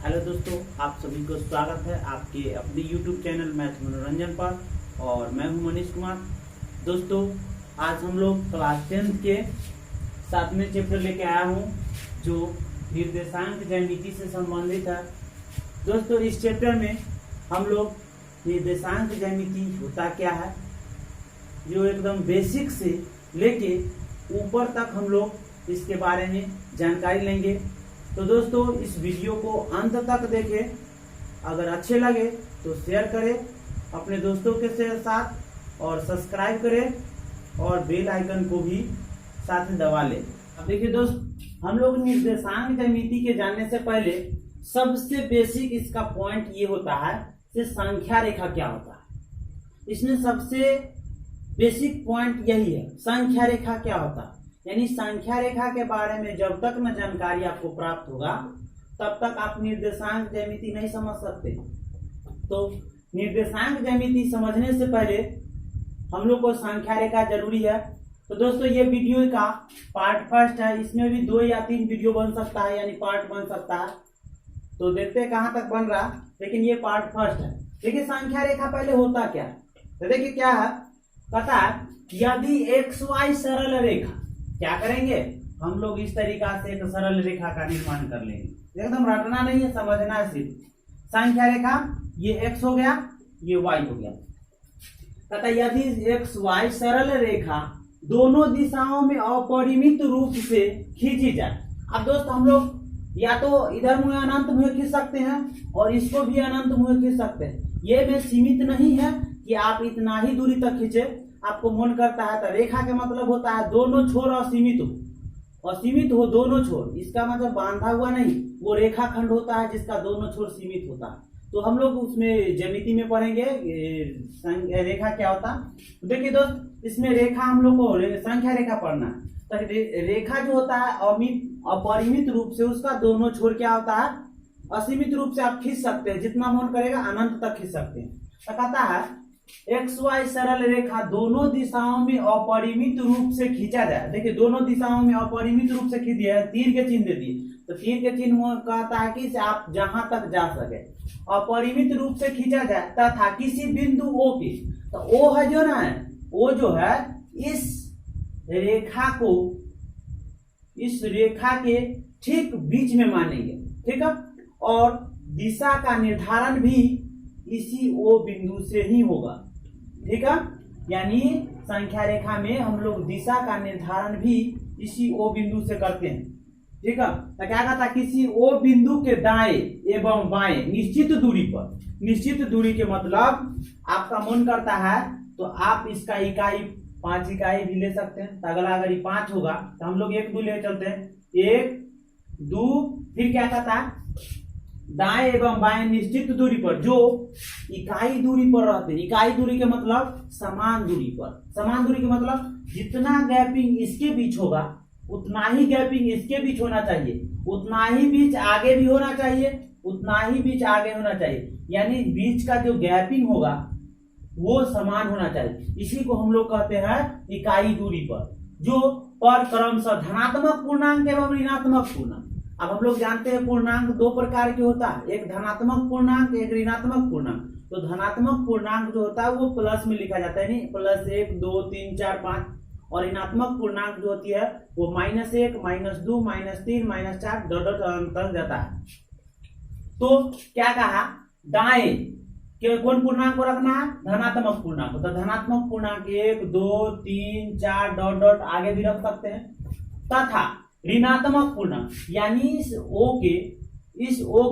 Hello दोस्तों, आप सभी को स्वागत है आपके अपने YouTube चैनल मैथ मनोरंजन पर। और मैं हूं मनीष कुमार। दोस्तों, आज हम लोग क्लास 10 के 7वें चैप्टर लेके आया हूं जो निर्देशांक ज्यामिति से संबंधित है। दोस्तों, इस चैप्टर में हम लोग निर्देशांक ज्यामिति होता क्या है जो एकदम बेसिक से लेके ऊपर तक हम लोग इसके बारे में जानकारी लेंगे। तो दोस्तों, इस वीडियो को अंत तक देखें। अगर अच्छे लगे तो शेयर करें अपने दोस्तों के साथ और सब्सक्राइब करें और बेल आइकन को भी साथ में दबा लें। अब देखिए दोस्त, हम लोग निर्देशांक ज्यामिति के जानने से पहले सबसे बेसिक इसका पॉइंट ये होता है कि संख्या रेखा क्या होता है। इसमें सबसे बेसिक पॉइंट यही है, संख्या रेखा क्या होता है। यानी संख्या रेखा के बारे में जब तक न जानकारी आपको प्राप्त होगा तब तक आप निर्देशांक ज्यामिति नहीं समझ सकते। तो निर्देशांक ज्यामिति समझने से पहले हम लोग को संख्या रेखा जरूरी है। तो दोस्तों, ये वीडियो का पार्ट फर्स्ट है। इसमें भी 2 या 3 वीडियो बन सकता है, यानी पार्ट बन सकता है। तो देखते हैं कहां तक बन रहा, लेकिन ये पार्ट फर्स्ट है। देखिए संख्या रेखा पहले होता क्या है। तो देखिए क्या है, कहता है यदि XY सरल रेखा, क्या करेंगे हम लोग इस तरीका से एक सरल रेखा का निर्माण कर लेंगे। एकदम रटना नहीं है, समझना है सिर्फ। संख्या रेखा ये x हो गया, ये y हो गया। कहता यदि XY सरल रेखा दोनों दिशाओं में अपरिमित रूप से खींची जाए। अब दोस्त, हम लोग या तो इधर मुहे अनंत मुहे खींच सकते हैं और इसको भी अनंत मुहे खींच सकते हैं। ये में सीमित नहीं है कि आप इतना ही दूरी तक खींचे। आपको मन करता है तो रेखा का मतलब होता है दोनों छोर असीमित हो, असीमित हो दोनों छोर। इसका मतलब बांधा हुआ नहीं, वो रेखा खंड होता है जिसका दोनों छोर सीमित होता है। तो हम लोग उसमें ज्यामिति में पढ़ेंगे रेखा क्या होता है। तो देखिए दोस्त, इसमें रेखा हम लोग को संख्या रेखा पढ़ना है। तो रेखा जो होता है अपरिमित रूप से उसका दोनों छोर क्या होता है, असीमित रूप से आप खींच सकते हैं, जितना मन करेगा अनंत तक खींच सकते हैं। तो कहता है XY सरल रेखा दोनों दिशाओं में अपरिमित रूप से खींचा जाए। देखिए दोनों दिशाओं में अपरिमित रूप से खींच दिया, तीर के चिन्ह दे दिए। तो तीर के चिन्ह कहता है कि आप जहां तक जा सके अपरिमित रूप से खींचा जाए तथा किसी बिंदु O की, तो O है जो ना है, वो जो है इस रेखा के ठीक बीच में मानेंगे, ठीक है। और दिशा का निर्धारण भी इसी O बिंदु से ही होगा, ठीक है। यानी संख्या रेखा में हम लोग दिशा का निर्धारण भी इसी O बिंदु से करते हैं, ठीक है। तो क्या कहता है, किसी O बिंदु के दाएं एवं बाएं निश्चित दूरी पर, निश्चित दूरी के मतलब आपका मन करता है तो आप इसका इकाई 5 इकाई भी ले सकते हैं। तो अगला अगर ये 5 होगा तो हम लोग 1 2 ले चलते हैं, 1 2। फिर क्या कहता है, दाएं एवं बाएं निश्चित दूरी पर जो इकाई दूरी पर रहते हैं। इकाई दूरी के मतलब समान दूरी पर। समान दूरी के मतलब जितना गैपिंग इसके बीच होगा उतना ही गैपिंग इसके बीच होना चाहिए, उतना ही बीच आगे भी होना चाहिए, उतना ही बीच आगे होना चाहिए। यानी बीच का जो गैपिंग होगा वो समान होना चाहिए। इसी को हम लोग कहते हैं इकाई दूरी पर, जो पर क्रमशः धनात्मक पूर्णांक एवं ऋणात्मक पूर्णांक। अब हम लोग जानते हैं पूर्णांक 2 प्रकार के होता है, एक धनात्मक पूर्णांक, एक ऋणात्मक पूर्णांक। तो धनात्मक पूर्णांक जो होता है वो प्लस में लिखा जाता है, नहीं +1 2 3 4 5। और ऋणात्मक पूर्णांक जो होती है वो -1 -2 -3 -4 डॉट तक जाता है। तो क्या कहा, दाएं के कौन पूर्णांक को रखना है, धनात्मक पूर्णांक। तो धनात्मक पूर्णांक 1 2 3 4 डॉट आगे भी रख सकते हैं। तथा ऋणात्मक पूर्णांक यानी इस O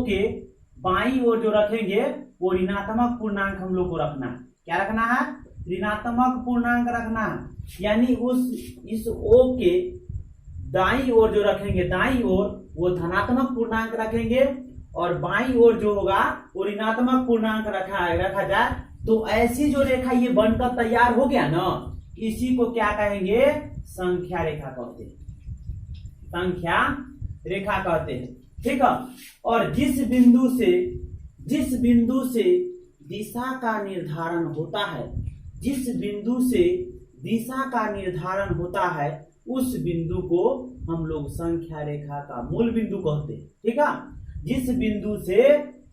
के बाईं ओर जो रखेंगे वो ऋणात्मक पूर्णांक हम लोग को रखना है। क्या रखना है, ऋणात्मक पूर्णांक रखना है। यानी इस O के दाईं ओर जो रखेंगे, दाईं ओर वो धनात्मक पूर्णांक रखेंगे और बाईं ओर जो होगा वो ऋणात्मक पूर्णांक रखा जाए। तो ऐसी जो रेखा ये बनकर तैयार हो गया ना, इसी को क्या कहेंगे, संख्या रेखा कहते हैं, संख्या रेखा कहते हैं, ठीक है। और जिस बिंदु से दिशा का निर्धारण होता है, जिस बिंदु से दिशा का निर्धारण होता है उस बिंदु को हम लोग संख्या रेखा का मूल बिंदु कहते हैं, ठीक है। जिस बिंदु से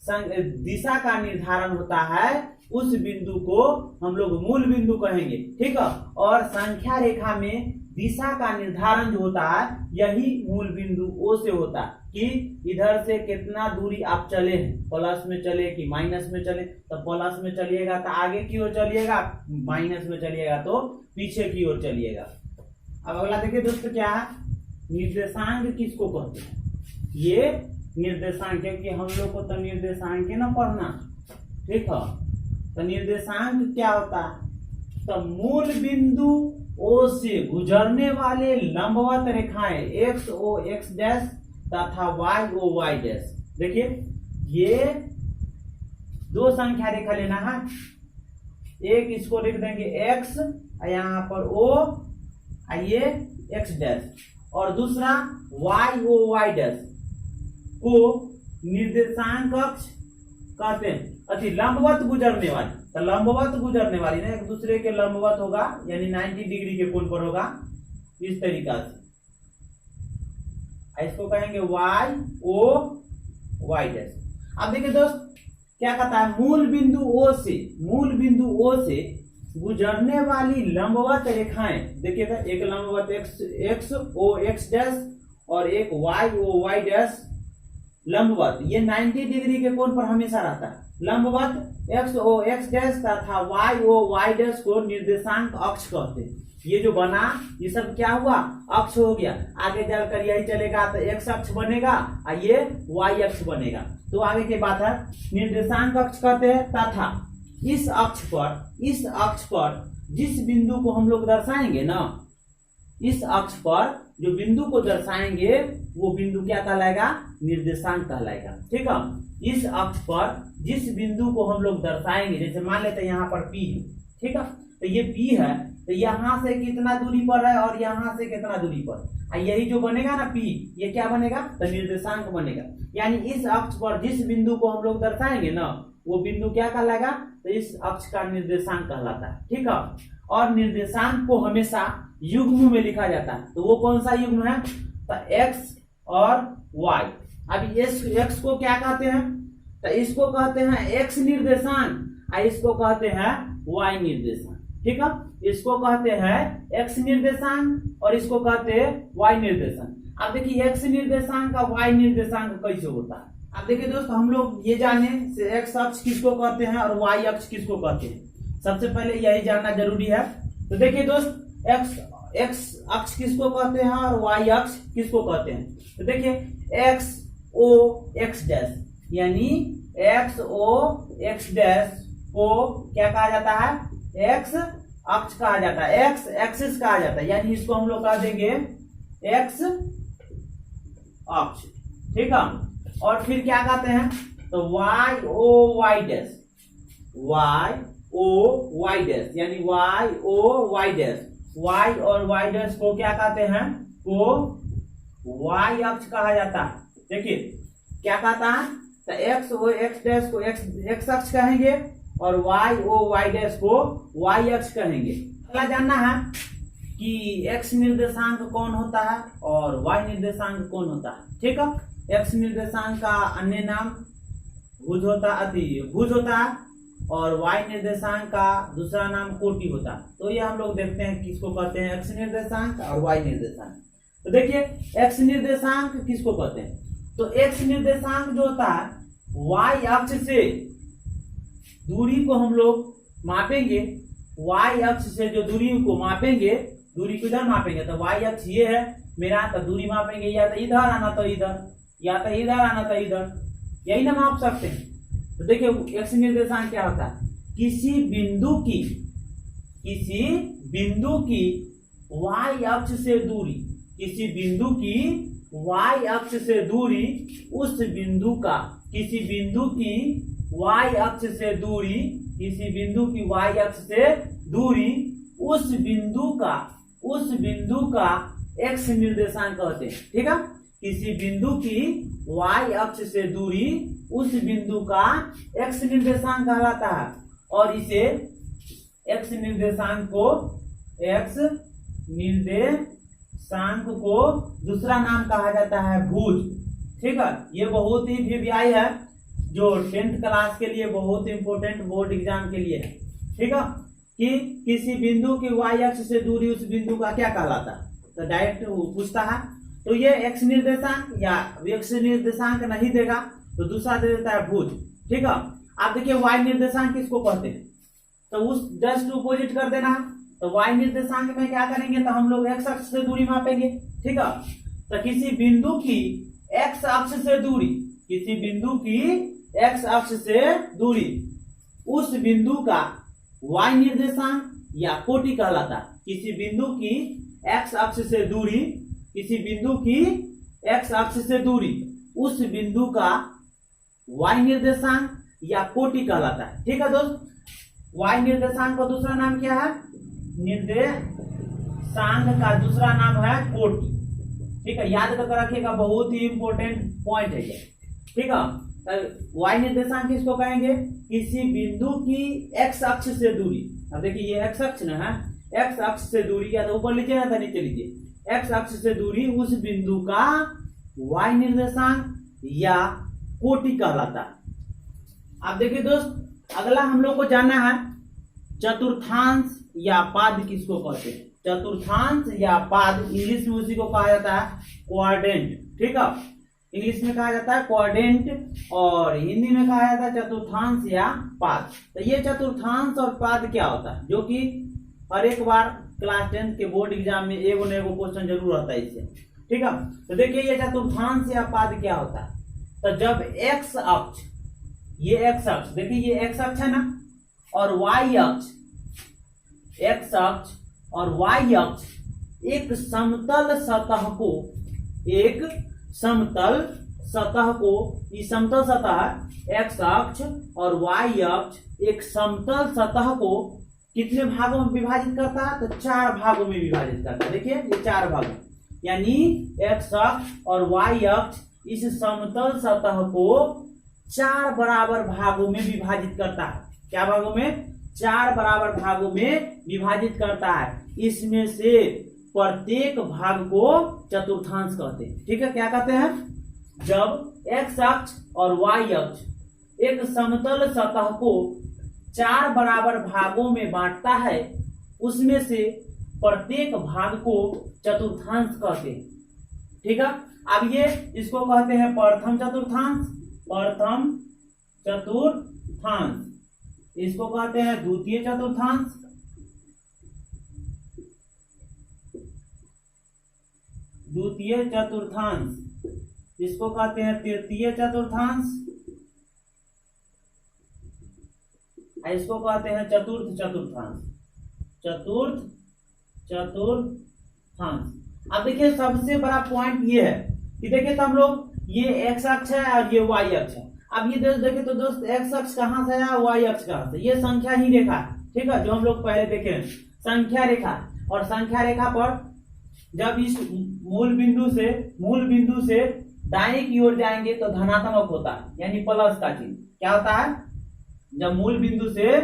दिशा का निर्धारण होता है उस बिंदु को हम लोग मूल बिंदु कहेंगे, ठीक है। और संख्या रेखा में दिशा का निर्धारण जो होता है यही मूल बिंदु ओ से होता है कि इधर से कितना दूरी आप चले हैं, प्लस में चले कि माइनस में चले। तो प्लस में चलिएगा तो आगे की ओर चलिएगा, माइनस में चलिएगा तो पीछे की ओर चलिएगा। अब अगला देखिए दोस्तों क्या है, निर्देशांक किसको कहते हैं। ये निर्देशांक, क्योंकि हम लोग को तो निर्देशांक ना पढ़ना, ठीक है। तो निर्देशांक क्या होता है, तो मूल बिंदु ओ से गुजरने वाले लंबवत रेखाएं एक्स ओ एक्स डैश तथा वाई ओ वाई डैश। देखिए ये दो संख्या रेखा लेना है, एक इसको लिख देंगे एक्स, यहाँ पर ओ, ये एक्स डैश, और दूसरा वाई ओ वाई डैश को निर्देशांक अक्ष कहते हैं। अति लंबवत गुजरने वाली, तो लंबवत गुजरने वाली ना एक दूसरे के लंबवत होगा, यानी 90 डिग्री के कोण पर होगा, इस तरीका से इसको कहेंगे वाई ओ वाई डैश। अब देखिए दोस्त क्या कहता है, मूल बिंदु ओ से गुजरने वाली लंबवत रेखाएं, देखिएगा एक लंबवत एक्स ओ एक्स डैश और एक वाई ओ वाई डैश लंबवत, ये 90 डिग्री के कोण पर हमेशा रहता है। लंबवत एक्स ओ एक्स डैश तथा वाई ओ वाई डैश को निर्देशांक अक्ष कहते हैं। ये जो बना ये सब क्या हुआ, अक्ष हो गया। आगे चलकर यही चलेगा तो एक्स अक्ष बनेगा और ये वाई अक्ष बनेगा। तो आगे की बात है, निर्देशांक अक्ष कहते हैं तथा इस अक्ष पर जिस बिंदु को हम लोग दर्शाएंगे ना, इस अक्ष पर जो बिंदु को दर्शाएंगे वो बिंदु क्या कहलाएगा, निर्देशांक कहलाएगा, ठीक है। इस अक्ष पर जिस बिंदु को हम लोग दर्शाएंगे, जैसे मान लेते हैं यहाँ पर P है, ठीक है। तो ये P है, तो यहाँ से कितना दूरी पर है और यहाँ से कितना दूरी पर, यही जो बनेगा ना P, ये क्या बनेगा, तो निर्देशांक बनेगा। यानी इस अक्ष पर जिस बिंदु को हम लोग दर्शाएंगे ना वो बिंदु क्या कहलाएगा, तो इस अक्ष का निर्देशांक कहलाता है, ठीक है। और निर्देशांक को हमेशा युग्म में लिखा जाता है, तो वो कौन सा युग्म है, तो एक्स और वाई। अब एक्स को क्या कहते हैं, तो इसको कहते हैं एक्स निर्देशांक और इसको कहते हैं वाई निर्देशांक, ठीक है। इसको कहते हैं एक्स निर्देशांक और इसको कहते हैं वाई निर्देशांक। अब देखिए एक्स निर्देशांक का वाई निर्देशांक कैसे होता है। अब देखिए दोस्त हम लोग ये जाने से एक्स अक्ष किसको कहते हैं और वाई अक्ष किसको कहते हैं, सबसे पहले यही जानना जरूरी है। तो देखिए दोस्त एक्स अक्ष किसको कहते हैं और वाई अक्ष किसको कहते हैं। तो देखिए एक्स ओ एक्स डैश, यानी एक्स ओ एक्स डैश को क्या कहा जाता है, एक्स अक्ष कहा जाता है, एक्स एक्सिस कहा जाता है, यानी इसको हम लोग कह देंगे एक्स अक्ष, ठीक है। और फिर क्या कहते हैं, तो Y O Y dash, Y O Y dash, यानी Y O Y dash, Y और वाई डैश को क्या कहते हैं, को वाई अक्ष कहा जाता है। देखिए क्या कहता है, तो एक्स ओ एक्स डैश को एक्स अक्ष कहेंगे और वाई ओ वाई डैश को वाई अक्ष कहेंगे। अगला जानना है कि एक्स निर्देशांक कौन होता है और वाई निर्देशांक कौन होता है, ठीक है। एक्स निर्देशांक का अन्य नाम भुज होता है और वाई निर्देशांक का दूसरा नाम कोटि होता है। तो ये हम लोग देखते हैं किसको कहते हैं, एक्स निर्देशांक और वाई निर्देशांक। तो देखिए एक्स निर्देशांक किसको कहते हैं, तो एक्स निर्देशांक जो होता है वाई अक्ष से दूरी को हम लोग मापेंगे, वाई अक्ष से जो दूरी को मापेंगे, दूरी को इधर मापेंगे, तो वाई अक्ष ये है मेरा, तो दूरी मापेंगे या तो इधर आना तो इधर, या तो इधर आना तो इधर, यही ना माप सकते हैं। तो देखिए एक्स निर्देशांक क्या होता है, किसी बिंदु की वाई अक्ष से दूरी, किसी बिंदु की वाई अक्ष से दूरी, उस बिंदु का, किसी बिंदु की वाई अक्ष से दूरी, किसी बिंदु की वाई अक्ष से दूरी, उस बिंदु का एक्स निर्देशांक कहते हैं, ठीक है। किसी बिंदु की वाई अक्ष से दूरी, उस बिंदु का एक्स निर्देशांक कहलाता है। और इसे एक्स निर्देशांक को दूसरा नाम कहा जाता है भुज, ठीक है, ये बहुत ही वीवीआई है जो 10th क्लास के लिए बहुत इंपॉर्टेंट बोर्ड एग्जाम के लिए है। ठीक है, कि किसी बिंदु की y अक्ष से दूरी उस बिंदु का क्या कहलाता है, तो डायरेक्ट पूछता है। तो ये x निर्देशांक या x निर्देशांक नहीं देगा तो दूसरा दे देता है भुज। ठीक है, आप देखिए y निर्देशांक किसको कहते हैं, तो उस जस्ट अपोजिट कर देना है। तो y निर्देशांक में क्या करेंगे, तो हम लोग x अक्ष से दूरी मापेंगे। ठीक है, तो किसी बिंदु की x अक्ष से दूरी, किसी बिंदु की x अक्ष से दूरी उस बिंदु का y निर्देशांक या कोटि कहलाता है। किसी बिंदु की x अक्ष से दूरी, किसी बिंदु की x अक्ष से दूरी उस बिंदु का y निर्देशांक या कोटि कहलाता है। ठीक है दोस्त, y निर्देशांक का दूसरा नाम क्या है, निर्देशांक का दूसरा नाम है कोटि। ठीक है, याद करके रखिएगा, बहुत ही इंपॉर्टेंट पॉइंट है ये। ठीक है, y निर्देशांक किसको कहेंगे, किसी बिंदु की x अक्ष से दूरी। अब देखिए ये x अक्ष ना है, x अक्ष से दूरी या तो ऊपर लीजिए ना तो नीचे लीजिए, x अक्ष से दूरी उस बिंदु का y निर्देशांक या कोटि कहलाता है। अब देखिए दोस्त, अगला हम लोग को जानना है चतुर्थांश या पाद किसको कहते हैं। चतुर्थांश या पाद इंग्लिश में उसी को कहा जाता है क्वाड्रेंट। ठीक है, इंग्लिश में कहा जाता है क्वाड्रेंट और हिंदी में कहा जाता है चतुर्थांश या पाद। तो ये चतुर्थांश और पाद क्या होता है, जो कि हर एक बार क्लास 10 के बोर्ड एग्जाम में एगो न एगो क्वेश्चन जरूर आता है इससे। ठीक है, तो देखिए ये चतुर्थांश या पाद क्या होता है, तो जब x अक्ष, ये x अक्ष, देखिए ये x अक्ष है ना, और y अक्ष, x अक्ष और y अक्ष एक समतल सतह को, एक समतल सतह को, ये समतल सतह है x अक्ष और y अक्ष एक समतल सतह को कितने भागों में विभाजित करता है, तो 4 भागों में विभाजित करता है। देखिए ये 4 भागों, यानी x अक्ष और y अक्ष इस समतल सतह को 4 बराबर भागों में विभाजित करता है। क्या भागों में, 4 बराबर भागों में विभाजित करता है। इसमें से प्रत्येक भाग को चतुर्थांश कहते हैं। ठीक है, क्या कहते हैं, जब x अक्ष और y अक्ष एक समतल सतह को 4 बराबर भागों में बांटता है, उसमें से प्रत्येक भाग को चतुर्थांश कहते हैं। ठीक है, अब ये इसको कहते हैं प्रथम चतुर्थांश, प्रथम चतुर्थांश, इसको कहते हैं द्वितीय चतुर्थांश, द्वितीय चतुर्थांश, इसको कहते हैं तृतीय चतुर्थांश, इसको कहते हैं चतुर्थ चतुर्थांश, चतुर्थ चतुर्थांश। अब देखिए सबसे बड़ा पॉइंट ये है कि देखिए तो हम लोग ये x अक्ष है और ये y अक्ष है। अब ये देखिए तो दोस्त x अक्ष कहाँ से आया, y अक्ष कहाँ से, ये संख्या ही रेखा है। ठीक है, जो हम लोग पहले देखे संख्या रेखा, और संख्या रेखा पर जब इस मूल बिंदु से दाएं की ओर जाएंगे तो धनात्मक होता है, यानी प्लस का चिन्ह। क्या होता है, जब मूल बिंदु से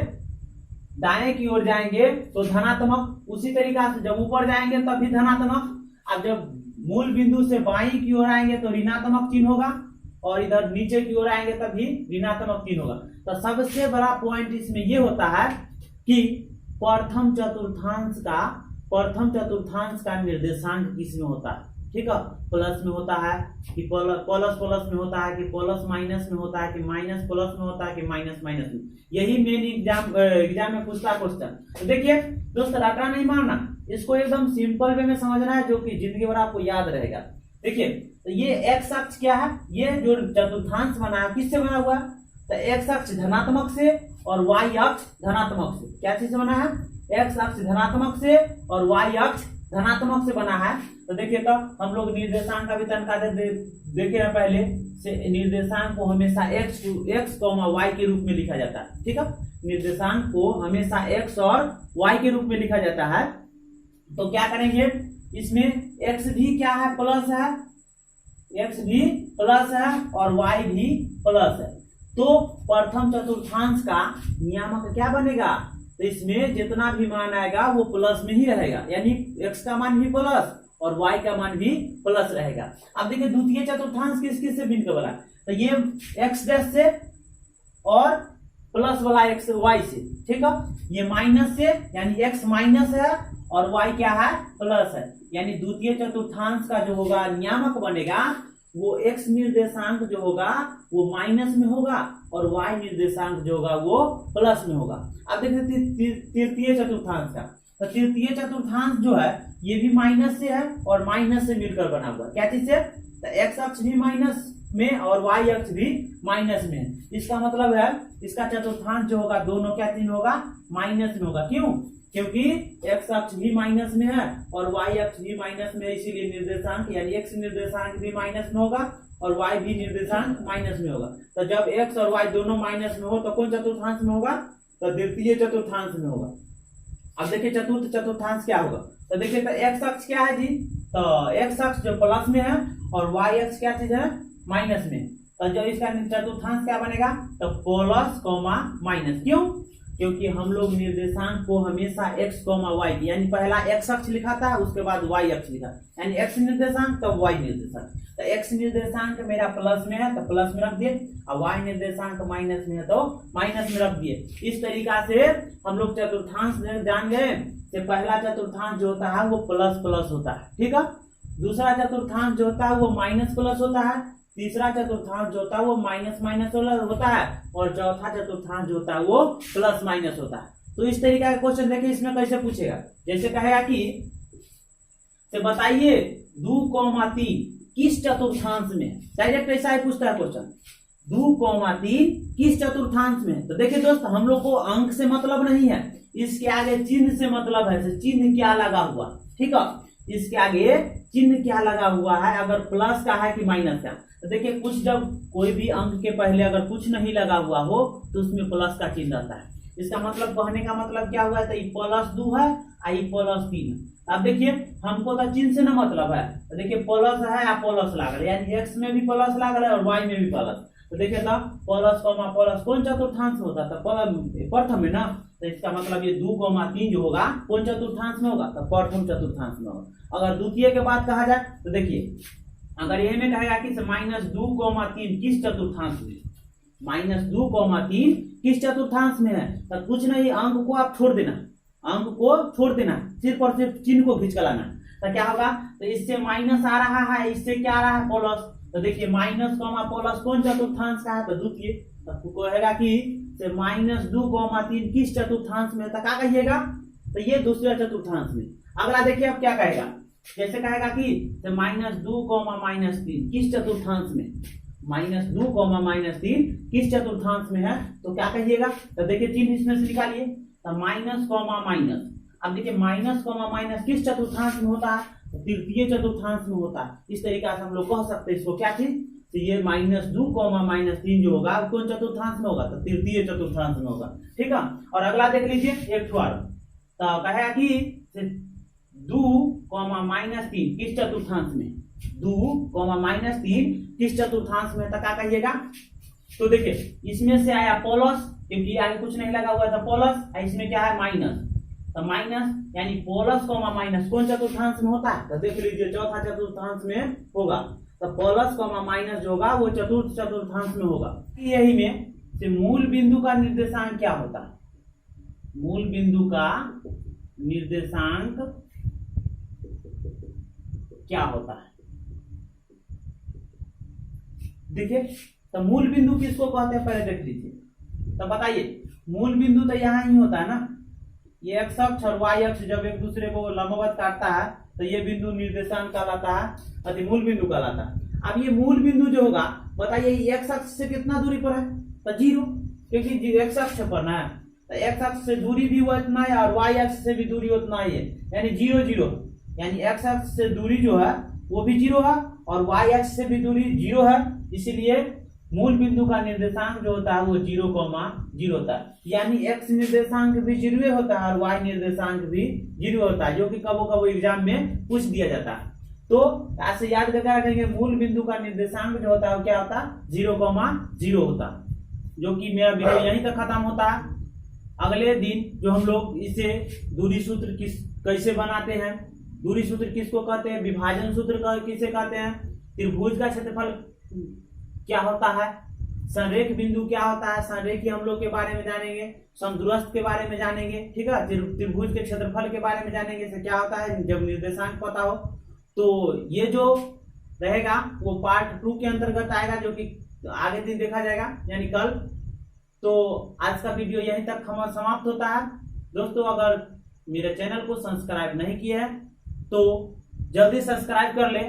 दाएं की ओर जाएंगे तो धनात्मक, उसी तरीका से जब ऊपर जाएंगे तब भी धनात्मक, अब जब मूल बिंदु से बाईं की ओर आएंगे तो ऋणात्मक चिन्ह होगा, और इधर नीचे की ओर आएंगे तब भी ऋणात्मक चिन्ह होगा। तो सबसे बड़ा पॉइंट इसमें यह होता है कि प्रथम चतुर्थांश का निर्देशांक किस में होता है। ठीक है, प्लस में होता है कि प्लस में होता है कि प्लस माइनस में होता है कि माइनस प्लस में होता है कि माइनस माइनस में। यही मेन एग्जाम में पूछता है क्वेश्चन। तो देखिए दोस्त, रटा नहीं मारना, इसको एकदम सिंपल वे में समझना है, जो कि जिंदगी भर आपको याद रहेगा। देखिए तो ये x अक्ष क्या है, ये जो चतुर्थांश बना है किससे बना हुआ है, तो x अक्ष धनात्मक से और y अक्ष धनात्मक से। क्या चीज बना है, x अक्ष धनात्मक से और y अक्ष धनात्मक से बना है। तो देखिए तो हम लोग निर्देशांक का भी तनका देखे हैं पहले से, निर्देशांक को हमेशा x, y के रूप में लिखा जाता है। ठीक है, निर्देशांक को हमेशा x और y के रूप में लिखा जाता है। तो क्या करेंगे, इसमें x भी क्या है, प्लस है, x भी प्लस है और y भी प्लस है। तो प्रथम चतुर्थांश का नियामक क्या बनेगा, तो इसमें जितना भी मान आएगा वो प्लस में ही रहेगा, यानी x का मान भी प्लस और y का मान भी प्लस रहेगा। अब देखिए द्वितीय चतुर्थांश किस किस से भिन्न बना, तो ये x डैश से और प्लस वाला x y से, ठीक है। ये माइनस से यानी x माइनस है और y क्या है, प्लस है। यानी द्वितीय चतुर्थांश का जो होगा नियामक बनेगा वो x निर्देशांक जो होगा वो माइनस में होगा और y निर्देशांक जो होगा वो प्लस में होगा। अब देखिए तृतीय चतुर्थांश का, तो तृतीय चतुर्थांश जो है ये भी माइनस से है और माइनस से मिलकर बना हुआ, क्या चीज से, तो x अक्ष भी माइनस में और y अक्ष भी माइनस में है। इसका मतलब है इसका चतुर्थांश जो होगा दोनों क्या चिन्ह होगा, माइनस में होगा। क्यों, क्योंकि x अक्ष भी माइनस में है और y अक्ष भी माइनस में है, इसीलिए निर्देशांक यानी x निर्देशांक भी माइनस में होगा और y भी निर्देशांक माइनस में होगा। तो जब x और y दोनों माइनस में हो तो कौन चतुर्थांश में होगा, तो द्वितीय चतुर्थांश में होगा। अब देखिए चतुर्थ चतुर्थांश क्या होगा, तो देखिए तो x अक्ष क्या है जी, तो x अक्ष जो प्लस में है और y अक्ष क्या चीज है, माइनस में। तो जो इसका चतुर्थांश क्या बनेगा, तो प्लस कॉमा माइनस। क्यों, क्योंकि हम लोग निर्देशांक को हमेशा x कॉमा y यानी पहला x अक्ष लिखा था उसके बाद y अक्ष लिखा, यानी x निर्देशांक तब y निर्देशांक। तो x निर्देशांक मेरा प्लस में है तो प्लस में रख दिए और y निर्देशांक माइनस में है तो माइनस में रख दिए। इस तरीका से हम लोग चतुर्थांश जान गए कि पहला चतुर्थांश जो होता है वो प्लस प्लस होता है, ठीक है। दूसरा चतुर्थांश जो होता है वो माइनस प्लस होता है, तीसरा चतुर्थांश जो होता है वो माइनस माइनस होता है और चौथा चतुर्थांश जो होता है वो प्लस माइनस होता है। तो इस तरीके का क्वेश्चन देखिए इसमें कैसे पूछेगा, जैसे कहेगा कि तो बताइए 2,3 किस चतुर्थांश में, डायरेक्ट ऐसा ही पूछता है क्वेश्चन, 2,3 किस चतुर्थांश में। तो देखिए दोस्त हम लोग को अंक से मतलब नहीं है, इसके आगे चिन्ह से मतलब है, चिन्ह क्या लगा हुआ, ठीक है। इसके आगे चिन्ह क्या लगा हुआ है, अगर प्लस का है कि माइनस का। तो देखिए कुछ जब कोई भी अंक के पहले अगर कुछ नहीं लगा हुआ हो तो उसमें प्लस का चिन्ह रहता है। इसका मतलब कहने का मतलब क्या हुआ है, तो ये +2 है और ये +3 है। अब देखिए हमको तो चिन्ह से ना मतलब है, तो देखिए प्लस है या प्लस लागल, यानी x में भी प्लस लागल है और y में भी प्लस। तो देखिए तो प्लस कॉमा प्लस कौन चतुर्थांश होता है, तो प्रथम में ना। तो इसका मतलब ये 2,3 जो होगा कौन चतुर्थांश में होगा, तो प्रथम चतुर्थांश में होगा। अगर द्वितीय के बात कहा जाए तो देखिए अगर ये में कहेगा कि -2,3 किस चतुर्थांश में, -2,3 किस चतुर्थांश में है, तो कुछ नहीं अंक को आप छोड़ देना, अंक को छोड़ देना, सिर्फ और सिर्फ चिन्ह को खींच कर लाना। तो क्या होगा, तो इससे माइनस आ रहा है, इससे क्या आ रहा है, प्लस। तो देखिए माइनस कॉमा प्लस कौन चतुर्थांश का है, तो द्वितीय। तो कहेगा कि -2,3 किस चतुर्थांश में, तो क्या कहिएगा, तो ये दूसरे चतुर्थांश में। अगला देखिए अब क्या कहेगा, जैसे कहेगा कि -2,-3 किस चतुर्थांश में, -2,-3 किस चतुर्थांश में है, तो क्या कहिएगा, तो देखिए चिन्ह इसमें से निकालिए, तो माइनस कॉमा माइनस। अब देखिए माइनस कॉमा माइनस किस चतुर्थांश में होता है, तो तृतीय चतुर्थांश में होता है। इस तरीका से हम लोग कह सकते हैं इसको क्या चीज, तो ये -2,-3 जो होगा कौन चतुर्थांश में होगा, तो तृतीय चतुर्थांश में होगा, ठीक है। और अगला देख लीजिए एक ठोर, तो कहेगा कि 2,-3 किस चतुर्थांश में, 2,-3 किस चतुर्थांश में, तो क्या कहिएगा, तो देखिए इसमें से आया प्लस, क्योंकि आगे कुछ नहीं लगा हुआ था प्लस, इसमें क्या है माइनस, तो माइनस यानी प्लस कॉमा माइनस कौन चतुर्थांश में होता है, तो देख लीजिए चौथा चतुर्थांश में होगा। तो प्लस कॉमा माइनस जो होगा वो चतुर्थ चतुर्थांश में होगा। यही में से मूल बिंदु का निर्देशांक क्या होता है, मूल बिंदु का निर्देशांक क्या होता है, देखिए तो मूल बिंदु किसको कहते हैं पहले देख लीजिए। तो बताइए मूल बिंदु तो यहाँ ही होता है ना, ये x अक्ष और y अक्ष जब एक दूसरे को लंबवत काटता है तो ये बिंदु निर्देशांक कहलाता है, अति मूल बिंदु कहलाता है। अब ये मूल बिंदु जो होगा बताइए ये x अक्ष से कितना दूरी पर है, तो 0, क्योंकि x अक्ष पर ना है, तो x अक्ष से दूरी भी उतना है और y अक्ष से भी दूरी उतना ही है, यानी 0 0, यानी x अक्ष से दूरी जो है वो भी 0 है और y अक्ष से भी दूरी 0 है, इसीलिए मूल बिंदु का निर्देशांक जो होता है वो 0,0 होता है। यानी x निर्देशांक भी 0 होता है और y निर्देशांक भी 0 होता है, जो कि कबो कबो एग्जाम में पूछ दिया जाता है। तो ऐसे याद करके रखेंगे मूल बिंदु का निर्देशांक जो होता है वो क्या होता है, 0,0 होता है। जो कि मेरा वीडियो यहीं तक खत्म होता है। अगले दिन जो हम लोग इसे दूरी सूत्र कैसे बनाते हैं दूरी सूत्र किसको कहते हैं, विभाजन सूत्र किसे कहते हैं, त्रिभुज का क्षेत्रफल क्या होता है, संरेख बिंदु क्या होता है, संरेखी हम लोग के बारे में जानेंगे, समदूरस्थ के बारे में जानेंगे, ठीक है, त्रिभुज के क्षेत्रफल के बारे में जानेंगे, इससे क्या होता है जब निर्देशांक पता हो। तो ये जो रहेगा वो पार्ट 2 के अंतर्गत आएगा, जो कि आगे दिन देखा जाएगा यानी कल। तो आज का वीडियो यहीं तक समाप्त होता है। दोस्तों अगर मेरे चैनल को सब्सक्राइब नहीं किया है तो जल्दी सब्सक्राइब कर ले